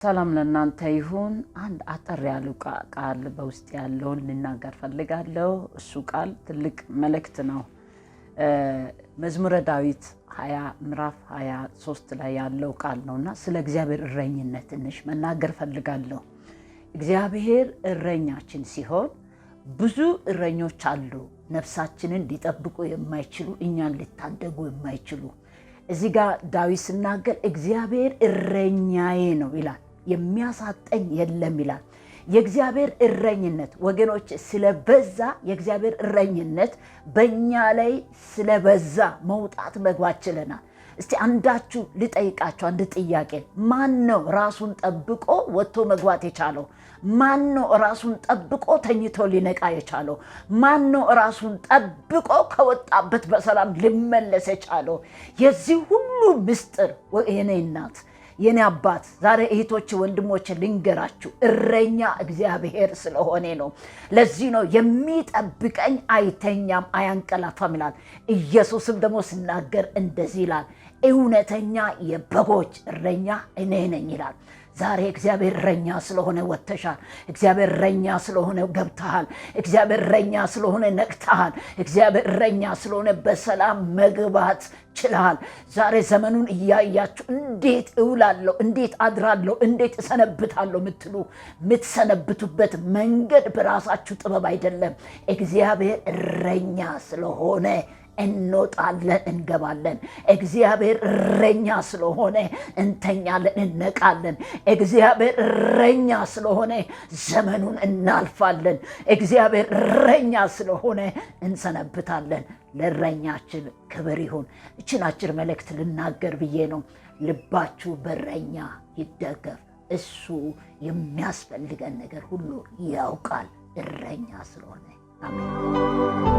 ሰላም ለእናንተ ይሁን። አንድ አጠር ያሉ ቃል በውስጥ ያለውን ልናገር ፈልጋለሁ። እሱ ቃል ትልቅ መልእክት ነው። መዝሙረ ዳዊት 20 ምዕራፍ 23 ላይ ያለው ቃል ነውና ስለ እግዚአብሔር እረኝነት ትንሽ መናገር ፈልጋለሁ። እግዚአብሔር እረኛችን ሲሆን ብዙ እረኞች አሉ፣ ነፍሳችንን ሊጠብቁ የማይችሉ እኛን ሊታደጉ የማይችሉ። እዚህ ጋር ዳዊት ሲናገር እግዚአብሔር እረኛዬ ነው ይላል፣ የሚያሳጠኝ የለም ይላል። የእግዚአብሔር እረኝነት ወገኖች ስለበዛ፣ የእግዚአብሔር እረኝነት በእኛ ላይ ስለበዛ መውጣት መግባት ችለናል። እስቲ አንዳችሁ ልጠይቃችሁ አንድ ጥያቄ። ማን ነው ራሱን ጠብቆ ወጥቶ መግባት የቻለው? ማን ነው ራሱን ጠብቆ ተኝቶ ሊነቃ የቻለው? ማን ነው ራሱን ጠብቆ ከወጣበት በሰላም ሊመለስ የቻለው? የዚህ ሁሉ ምስጢር የኔ እናት የኔ አባት፣ ዛሬ እህቶች ወንድሞች ልንገራችሁ፣ እረኛ እግዚአብሔር ስለሆነ ነው። ለዚህ ነው የሚጠብቀኝ አይተኛም አያንቀላፋም ይላል። ኢየሱስም ደግሞ ሲናገር እንደዚህ ይላል፣ እውነተኛ የበጎች እረኛ እኔ ነኝ ይላል። ዛሬ እግዚአብሔር እረኛ ስለሆነ ወጥተሻል። እግዚአብሔር እረኛ ስለሆነ ገብተሃል። እግዚአብሔር እረኛ ስለሆነ ነቅተሃል። እግዚአብሔር እረኛ ስለሆነ በሰላም መግባት ችለሃል። ዛሬ ዘመኑን እያያችሁ እንዴት እውላለሁ፣ እንዴት አድራለሁ፣ እንዴት እሰነብታለሁ ምትሉ፣ የምትሰነብቱበት መንገድ በራሳችሁ ጥበብ አይደለም። እግዚአብሔር እረኛ ስለሆነ እንወጣለን እንገባለን። እግዚአብሔር እረኛ ስለሆነ እንተኛለን እንነቃለን። እግዚአብሔር እረኛ ስለሆነ ዘመኑን እናልፋለን። እግዚአብሔር እረኛ ስለሆነ እንሰነብታለን። ለእረኛችን ክብር ይሁን። እችን አጭር መልእክት ልናገር ብዬ ነው። ልባችሁ በእረኛ ይደገፍ። እሱ የሚያስፈልገን ነገር ሁሉ ያውቃል፣ እረኛ ስለሆነ። አሜን።